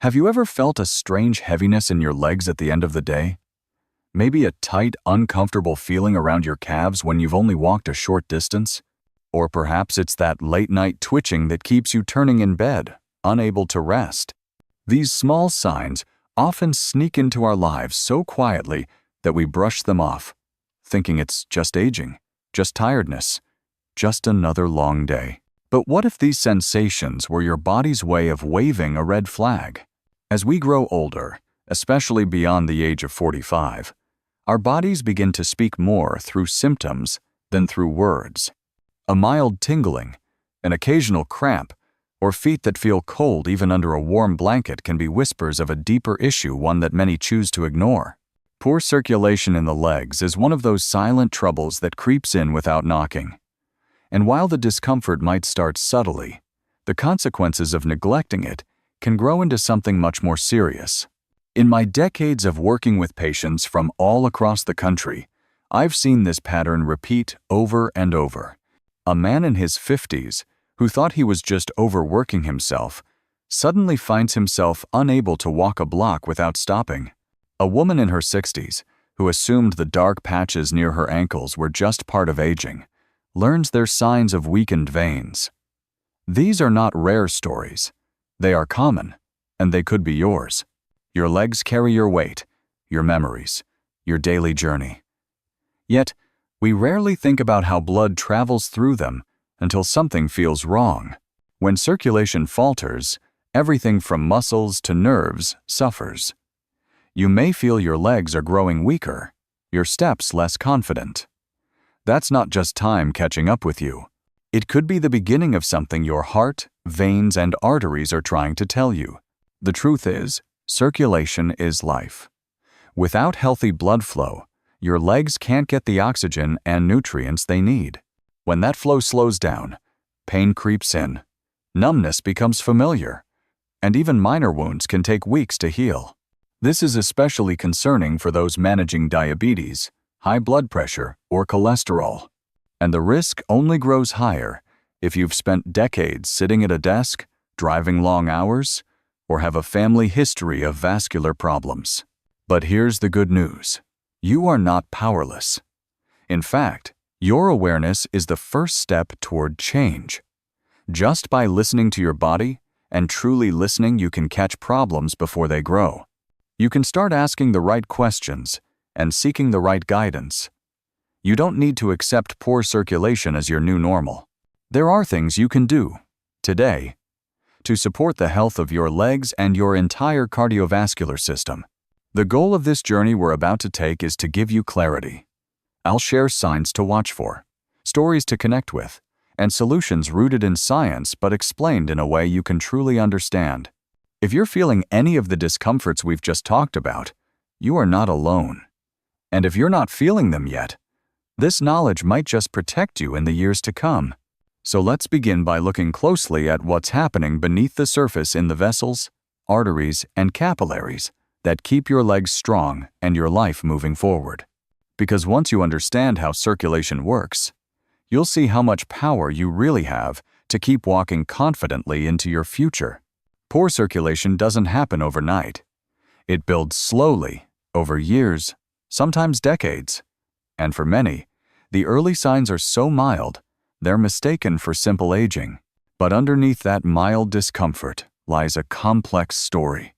Have you ever felt a strange heaviness in your legs at the end of the day? Maybe a tight, uncomfortable feeling around your calves when you've only walked a short distance? Or perhaps it's that late-night twitching that keeps you turning in bed, unable to rest. These small signs often sneak into our lives so quietly that we brush them off, thinking it's just aging, just tiredness, just another long day. But what if these sensations were your body's way of waving a red flag? As we grow older, especially beyond the age of 45, our bodies begin to speak more through symptoms than through words. A mild tingling, an occasional cramp, or feet that feel cold even under a warm blanket can be whispers of a deeper issue, one that many choose to ignore. Poor circulation in the legs is one of those silent troubles that creeps in without knocking. And while the discomfort might start subtly, the consequences of neglecting it can grow into something much more serious. In my decades of working with patients from all across the country, I've seen this pattern repeat over and over. A man in his 50s, who thought he was just overworking himself, suddenly finds himself unable to walk a block without stopping. A woman in her 60s, who assumed the dark patches near her ankles were just part of aging, learns they're signs of weakened veins. These are not rare stories. They are common, and they could be yours. Your legs carry your weight, your memories, your daily journey. Yet, we rarely think about how blood travels through them until something feels wrong. When circulation falters, everything from muscles to nerves suffers. You may feel your legs are growing weaker, your steps less confident. That's not just time catching up with you. It could be the beginning of something your heart, veins, and arteries are trying to tell you. The truth is, circulation is life. Without healthy blood flow, your legs can't get the oxygen and nutrients they need. When that flow slows down, pain creeps in, numbness becomes familiar, and even minor wounds can take weeks to heal. This is especially concerning for those managing diabetes, high blood pressure, or cholesterol. And the risk only grows higher if you've spent decades sitting at a desk, driving long hours, or have a family history of vascular problems. But here's the good news. You are not powerless. In fact, your awareness is the first step toward change. Just by listening to your body, and truly listening, you can catch problems before they grow. You can start asking the right questions and seeking the right guidance. You don't need to accept poor circulation as your new normal. There are things you can do, today, to support the health of your legs and your entire cardiovascular system. The goal of this journey we're about to take is to give you clarity. I'll share signs to watch for, stories to connect with, and solutions rooted in science but explained in a way you can truly understand. If you're feeling any of the discomforts we've just talked about, you are not alone. And if you're not feeling them yet, this knowledge might just protect you in the years to come. So let's begin by looking closely at what's happening beneath the surface in the vessels, arteries, and capillaries that keep your legs strong and your life moving forward. Because once you understand how circulation works, you'll see how much power you really have to keep walking confidently into your future. Poor circulation doesn't happen overnight. It builds slowly, over years, sometimes decades. And for many, the early signs are so mild, they're mistaken for simple aging. But underneath that mild discomfort lies a complex story.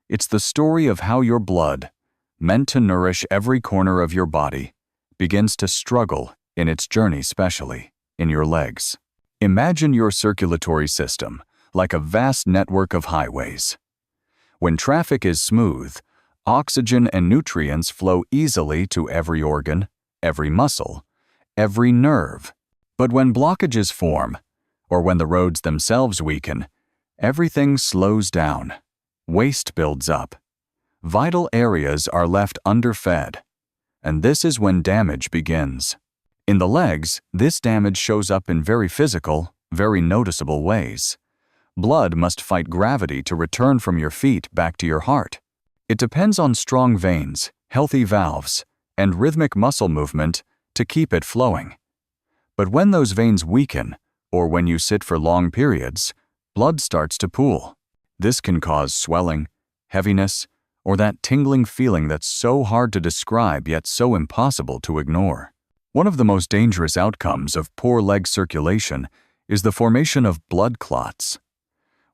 It's the story of how your blood, meant to nourish every corner of your body, begins to struggle in its journey, especially in your legs. Imagine your circulatory system like a vast network of highways. When traffic is smooth, oxygen and nutrients flow easily to every organ, every muscle, every nerve. But when blockages form, or when the roads themselves weaken, everything slows down. Waste builds up. Vital areas are left underfed. And this is when damage begins. In the legs, this damage shows up in very physical, very noticeable ways. Blood must fight gravity to return from your feet back to your heart. It depends on strong veins, healthy valves, and rhythmic muscle movement to keep it flowing. But when those veins weaken, or when you sit for long periods, blood starts to pool. This can cause swelling, heaviness, or that tingling feeling that's so hard to describe yet so impossible to ignore. One of the most dangerous outcomes of poor leg circulation is the formation of blood clots.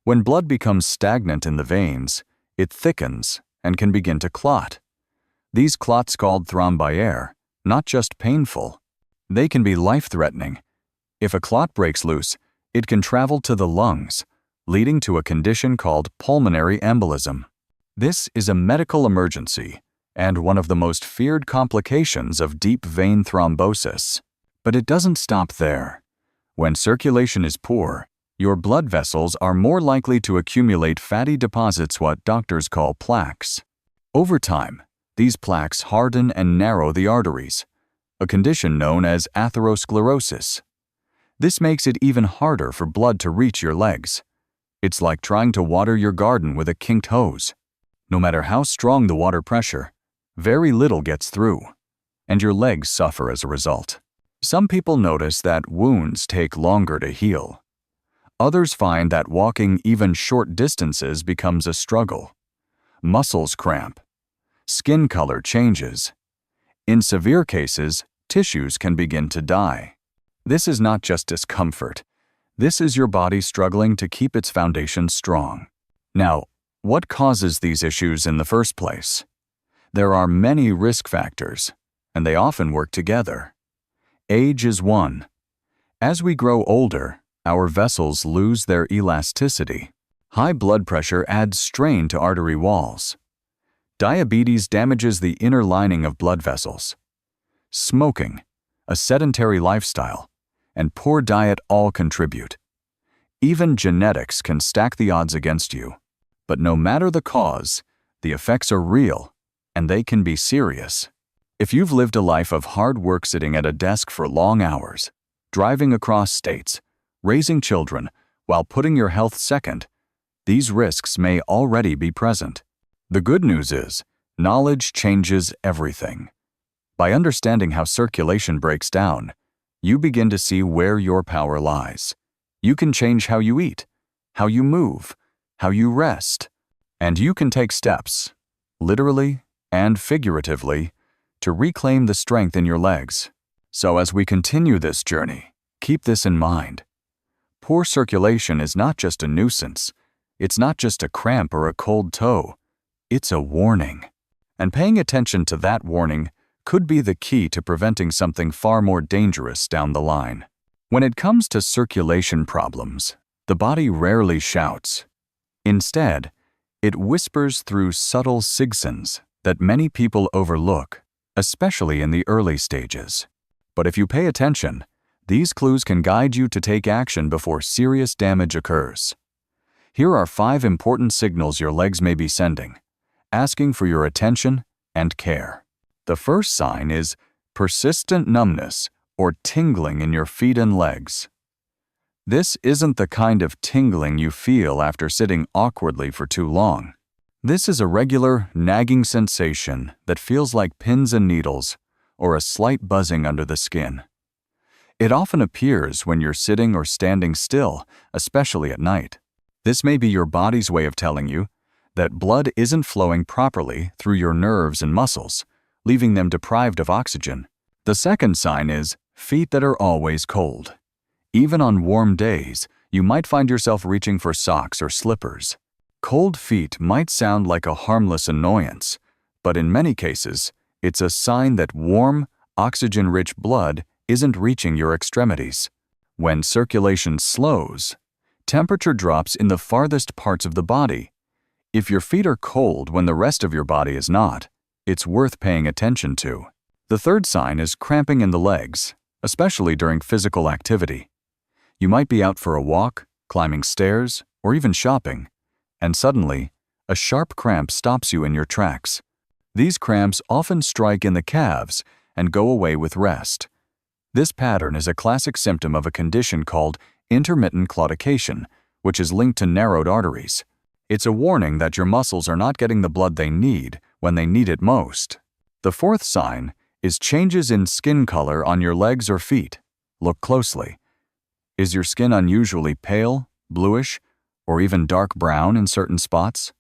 When blood becomes stagnant in the veins, it thickens and can begin to clot. These clots, called thrombi, are not just painful, they can be life-threatening. If a clot breaks loose, it can travel to the lungs, leading to a condition called pulmonary embolism. This is a medical emergency and one of the most feared complications of deep vein thrombosis. But it doesn't stop there. When circulation is poor, your blood vessels are more likely to accumulate fatty deposits, what doctors call plaques. Over time, these plaques harden and narrow the arteries, a condition known as atherosclerosis. This makes it even harder for blood to reach your legs. It's like trying to water your garden with a kinked hose. No matter how strong the water pressure, very little gets through, and your legs suffer as a result. Some people notice that wounds take longer to heal. Others find that walking even short distances becomes a struggle. Muscles cramp. Skin color changes. In severe cases, tissues can begin to die. This is not just discomfort. This is your body struggling to keep its foundation strong. Now, what causes these issues in the first place? There are many risk factors, and they often work together. Age is one. As we grow older, our vessels lose their elasticity. High blood pressure adds strain to artery walls. Diabetes damages the inner lining of blood vessels. Smoking, a sedentary lifestyle, and poor diet all contribute. Even genetics can stack the odds against you. But no matter the cause, the effects are real, and they can be serious. If you've lived a life of hard work sitting at a desk for long hours, driving across states, raising children, while putting your health second, these risks may already be present. The good news is, knowledge changes everything. By understanding how circulation breaks down, you begin to see where your power lies. You can change how you eat, how you move, how you rest, and you can take steps, literally and figuratively, to reclaim the strength in your legs. So as we continue this journey, keep this in mind. Poor circulation is not just a nuisance. It's not just a cramp or a cold toe. It's a warning. And paying attention to that warning could be the key to preventing something far more dangerous down the line. When it comes to circulation problems, the body rarely shouts. Instead, it whispers through subtle signals that many people overlook, especially in the early stages. But if you pay attention, these clues can guide you to take action before serious damage occurs. Here are 5 important signals your legs may be sending, asking for your attention and care. The first sign is persistent numbness or tingling in your feet and legs. This isn't the kind of tingling you feel after sitting awkwardly for too long. This is a regular, nagging sensation that feels like pins and needles or a slight buzzing under the skin. It often appears when you're sitting or standing still, especially at night. This may be your body's way of telling you that blood isn't flowing properly through your nerves and muscles, leaving them deprived of oxygen. The second sign is feet that are always cold. Even on warm days, you might find yourself reaching for socks or slippers. Cold feet might sound like a harmless annoyance, but in many cases, it's a sign that warm, oxygen-rich blood isn't reaching your extremities. When circulation slows, temperature drops in the farthest parts of the body. If your feet are cold when the rest of your body is not, it's worth paying attention to. The third sign is cramping in the legs, especially during physical activity. You might be out for a walk, climbing stairs, or even shopping, and suddenly, a sharp cramp stops you in your tracks. These cramps often strike in the calves and go away with rest. This pattern is a classic symptom of a condition called intermittent claudication, which is linked to narrowed arteries. It's a warning that your muscles are not getting the blood they need when they need it most. The fourth sign is changes in skin color on your legs or feet. Look closely. Is your skin unusually pale, bluish, or even dark brown in certain spots?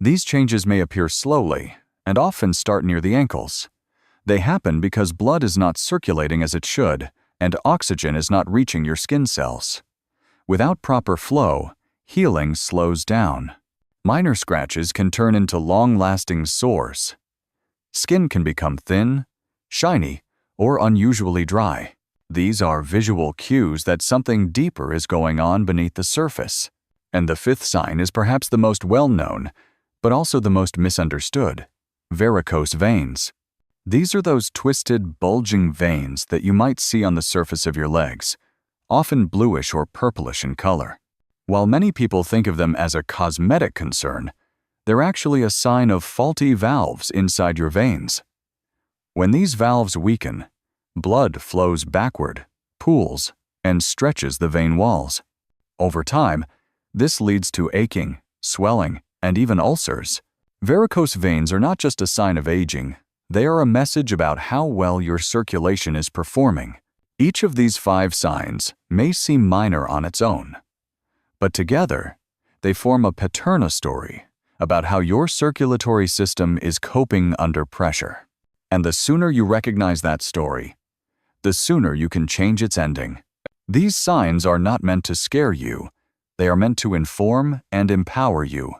These changes may appear slowly and often start near the ankles. They happen because blood is not circulating as it should and oxygen is not reaching your skin cells. Without proper flow, healing slows down. Minor scratches can turn into long-lasting sores. Skin can become thin, shiny, or unusually dry. These are visual cues that something deeper is going on beneath the surface. And the fifth sign is perhaps the most well-known, but also the most misunderstood: varicose veins. These are those twisted, bulging veins that you might see on the surface of your legs, often bluish or purplish in color. While many people think of them as a cosmetic concern, they're actually a sign of faulty valves inside your veins. When these valves weaken, blood flows backward, pools, and stretches the vein walls. Over time, this leads to aching, swelling, and even ulcers. Varicose veins are not just a sign of aging, they are a message about how well your circulation is performing. Each of these 5 signs may seem minor on its own, but together, they form a paterna story about how your circulatory system is coping under pressure. And the sooner you recognize that story, the sooner you can change its ending. These signs are not meant to scare you, they are meant to inform and empower you.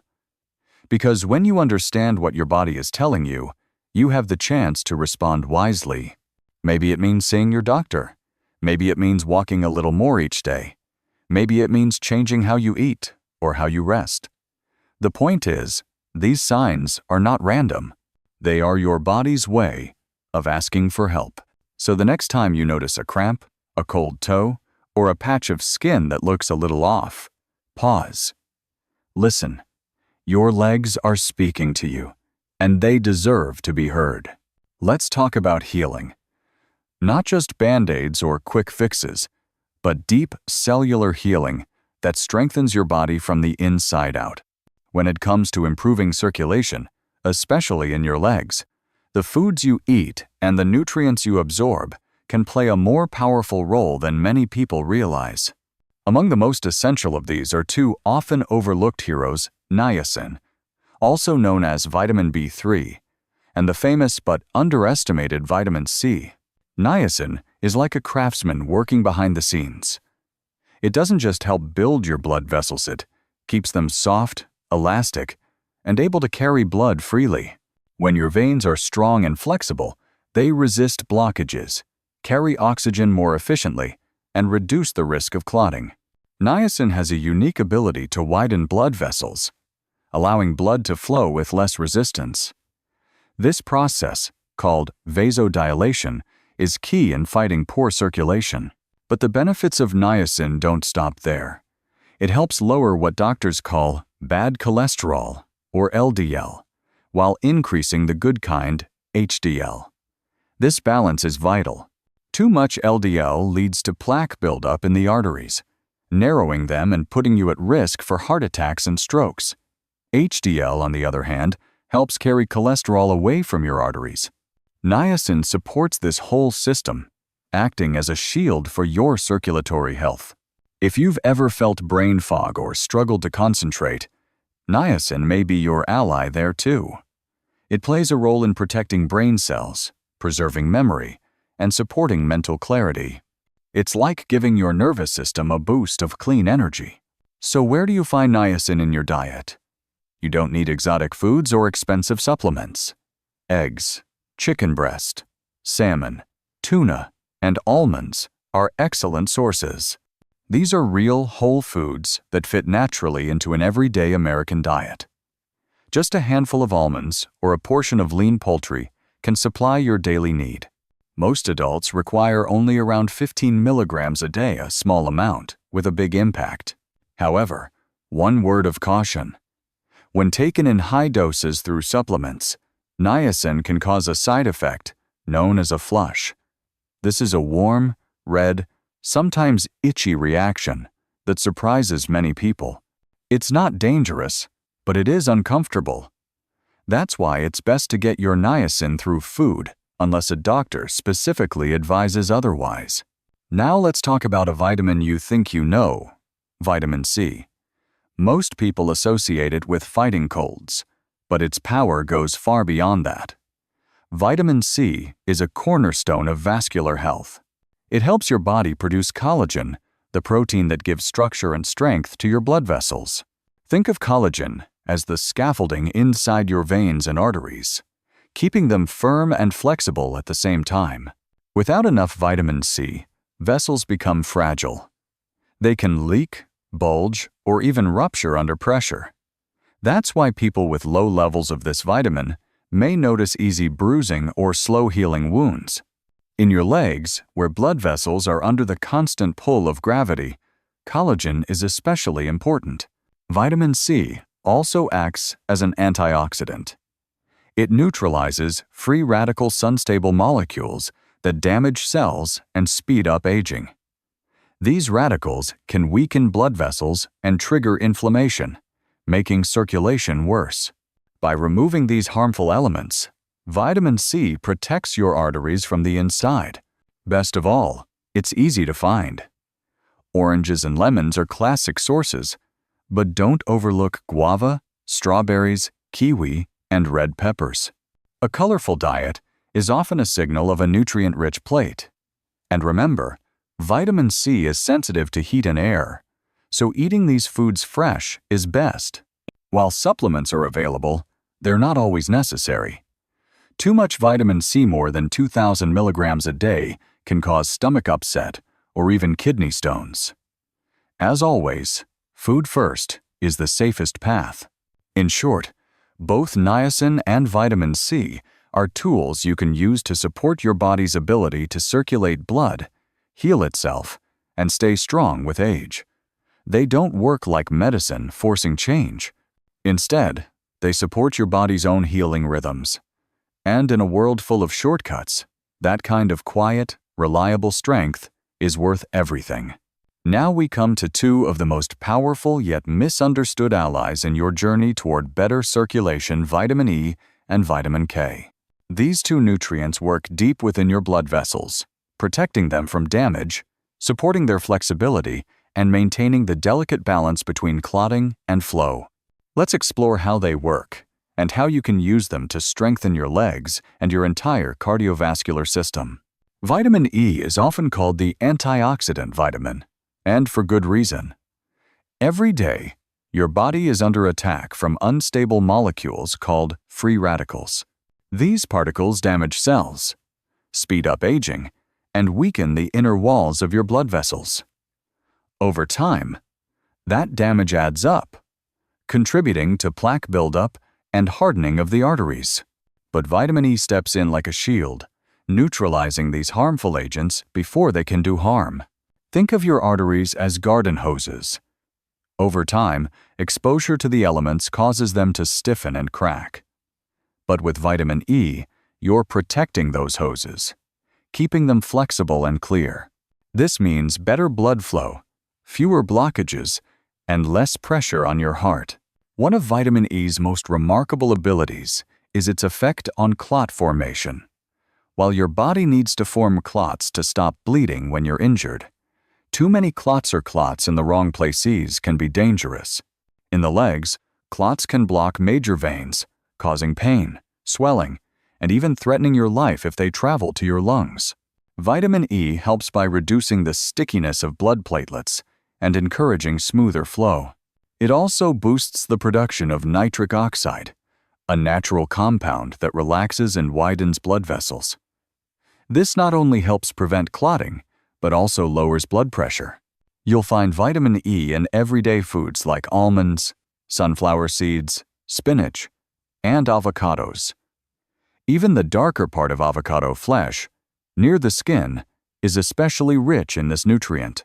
Because when you understand what your body is telling you, you have the chance to respond wisely. Maybe it means seeing your doctor. Maybe it means walking a little more each day. Maybe it means changing how you eat or how you rest. The point is, these signs are not random. They are your body's way of asking for help. So the next time you notice a cramp, a cold toe, or a patch of skin that looks a little off, pause. Listen. Your legs are speaking to you, and they deserve to be heard. Let's talk about healing. Not just band-aids or quick fixes, but deep cellular healing that strengthens your body from the inside out. When it comes to improving circulation, especially in your legs, the foods you eat and the nutrients you absorb can play a more powerful role than many people realize. Among the most essential of these are 2 often overlooked heroes: niacin, also known as vitamin B3, and the famous but underestimated vitamin C. Niacin is like a craftsman working behind the scenes. It doesn't just help build your blood vessels, it keeps them soft, elastic, and able to carry blood freely. When your veins are strong and flexible, they resist blockages, carry oxygen more efficiently, and reduce the risk of clotting. Niacin has a unique ability to widen blood vessels, allowing blood to flow with less resistance. This process, called vasodilation, is key in fighting poor circulation. But the benefits of niacin don't stop there. It helps lower what doctors call bad cholesterol, or LDL, while increasing the good kind, HDL. This balance is vital. Too much LDL leads to plaque buildup in the arteries, narrowing them and putting you at risk for heart attacks and strokes. HDL, on the other hand, helps carry cholesterol away from your arteries. Niacin supports this whole system, acting as a shield for your circulatory health. If you've ever felt brain fog or struggled to concentrate, niacin may be your ally there too. It plays a role in protecting brain cells, preserving memory, and supporting mental clarity. It's like giving your nervous system a boost of clean energy. So where do you find niacin in your diet? You don't need exotic foods or expensive supplements. Eggs, chicken breast, salmon, tuna, and almonds are excellent sources. These are real, whole foods that fit naturally into an everyday American diet. Just a handful of almonds or a portion of lean poultry can supply your daily need. Most adults require only around 15 milligrams a day, a small amount, with a big impact. However, one word of caution. When taken in high doses through supplements, niacin can cause a side effect known as a flush. This is a warm, red, sometimes itchy reaction that surprises many people. It's not dangerous, but it is uncomfortable. That's why it's best to get your niacin through food, unless a doctor specifically advises otherwise. Now let's talk about a vitamin you think you know, vitamin C. Most people associate it with fighting colds, but its power goes far beyond that. Vitamin C is a cornerstone of vascular health. It helps your body produce collagen, the protein that gives structure and strength to your blood vessels. Think of collagen as the scaffolding inside your veins and arteries, keeping them firm and flexible at the same time. Without enough vitamin C, vessels become fragile. They can leak, bulge, or even rupture under pressure. That's why people with low levels of this vitamin may notice easy bruising or slow-healing wounds. In your legs, where blood vessels are under the constant pull of gravity, collagen is especially important. Vitamin C also acts as an antioxidant. It neutralizes free radical sun-stable molecules that damage cells and speed up aging. These radicals can weaken blood vessels and trigger inflammation, making circulation worse. By removing these harmful elements, vitamin C protects your arteries from the inside. Best of all, it's easy to find. Oranges and lemons are classic sources, but don't overlook guava, strawberries, kiwi, and red peppers. A colorful diet is often a signal of a nutrient-rich plate. And remember, vitamin C is sensitive to heat and air, so eating these foods fresh is best. While supplements are available, they're not always necessary. Too much vitamin C, more than 2,000 milligrams a day, can cause stomach upset or even kidney stones. As always, food first is the safest path. In short, both niacin and vitamin C are tools you can use to support your body's ability to circulate blood, heal itself, and stay strong with age. They don't work like medicine forcing change. Instead, they support your body's own healing rhythms. And in a world full of shortcuts, that kind of quiet, reliable strength is worth everything. Now we come to two of the most powerful yet misunderstood allies in your journey toward better circulation: vitamin E and vitamin K. These two nutrients work deep within your blood vessels, protecting them from damage, supporting their flexibility, and maintaining the delicate balance between clotting and flow. Let's explore how they work and how you can use them to strengthen your legs and your entire cardiovascular system. Vitamin E is often called the antioxidant vitamin, and for good reason. Every day, your body is under attack from unstable molecules called free radicals. These particles damage cells, speed up aging, and weaken the inner walls of your blood vessels. Over time, that damage adds up, contributing to plaque buildup and hardening of the arteries. But vitamin E steps in like a shield, neutralizing these harmful agents before they can do harm. Think of your arteries as garden hoses. Over time, exposure to the elements causes them to stiffen and crack. But with vitamin E, you're protecting those hoses, keeping them flexible and clear. This means better blood flow, fewer blockages, and less pressure on your heart. One of vitamin E's most remarkable abilities is its effect on clot formation. While your body needs to form clots to stop bleeding when you're injured, too many clots or clots in the wrong places can be dangerous. In the legs, clots can block major veins, causing pain, swelling, and even threatening your life if they travel to your lungs. Vitamin E helps by reducing the stickiness of blood platelets and encouraging smoother flow. It also boosts the production of nitric oxide, a natural compound that relaxes and widens blood vessels. This not only helps prevent clotting, but also lowers blood pressure. You'll find vitamin E in everyday foods like almonds, sunflower seeds, spinach, and avocados. Even the darker part of avocado flesh, near the skin, is especially rich in this nutrient.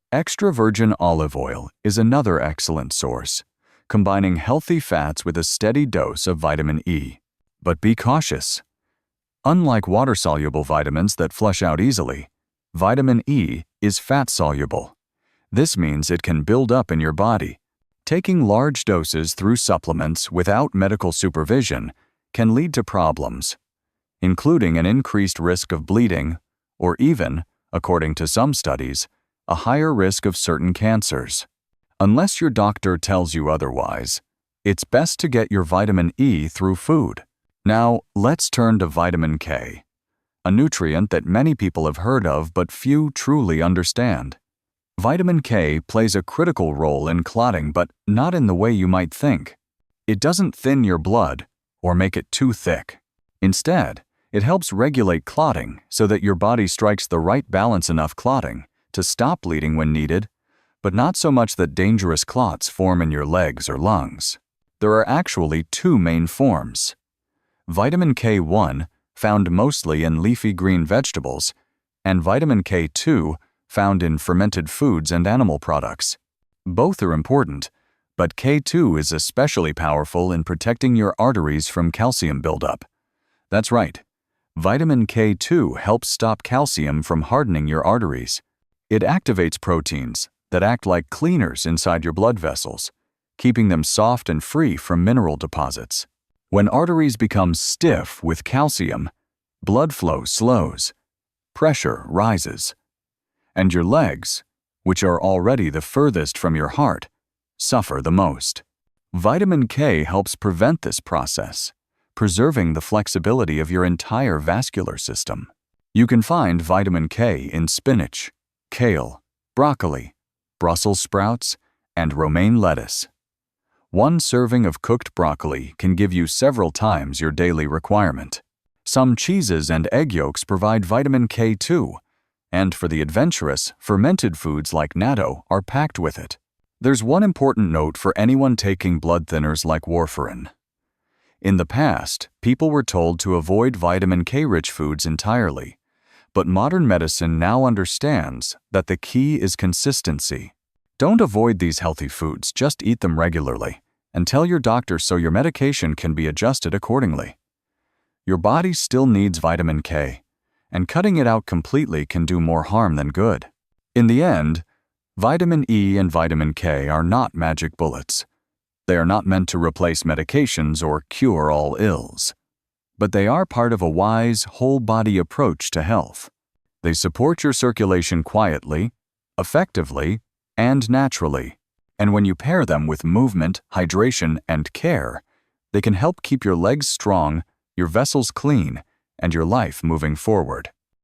Extra virgin olive oil is another excellent source, combining healthy fats with a steady dose of vitamin E. But be cautious. Unlike water-soluble vitamins that flush out easily, vitamin E is fat-soluble. This means it can build up in your body. Taking large doses through supplements without medical supervision can lead to problems, including an increased risk of bleeding or even, according to some studies, a higher risk of certain cancers. Unless your doctor tells you otherwise, It's best to get your vitamin E through food. Now, let's turn to vitamin K, a nutrient that many people have heard of but few truly understand. Vitamin K plays a critical role in clotting, but not in the way you might think. It doesn't thin your blood or make it too thick. Instead, it helps regulate clotting so that your body strikes the right balance enough clotting to stop bleeding when needed, but not so much that dangerous clots form in your legs or lungs. There are actually two main forms. Vitamin K1, found mostly in leafy green vegetables, and vitamin K2, found in fermented foods and animal products. Both are important, but K2 is especially powerful in protecting your arteries from calcium buildup. That's right. Vitamin K2 helps stop calcium from hardening your arteries. It activates proteins that act like cleaners inside your blood vessels, keeping them soft and free from mineral deposits. When arteries become stiff with calcium, blood flow slows, pressure rises, and your legs, which are already the furthest from your heart, suffer the most. Vitamin K helps prevent this process, preserving the flexibility of your entire vascular system. You can find vitamin K in spinach, kale, broccoli, Brussels sprouts, and romaine lettuce. One serving of cooked broccoli can give you several times your daily requirement. Some cheeses and egg yolks provide vitamin K too, and for the adventurous, fermented foods like natto are packed with it. There's one important note for anyone taking blood thinners like warfarin. In the past, people were told to avoid vitamin K-rich foods entirely, but modern medicine now understands that the key is consistency. Don't avoid these healthy foods, just eat them regularly, and tell your doctor so your medication can be adjusted accordingly. Your body still needs vitamin K, and cutting it out completely can do more harm than good. In the end, vitamin E and vitamin K are not magic bullets. They are not meant to replace medications or cure all ills. But they are part of a wise, whole-body approach to health. They support your circulation quietly, effectively, and naturally. And when you pair them with movement, hydration, and care, they can help keep your legs strong, your vessels clean, and your life moving forward.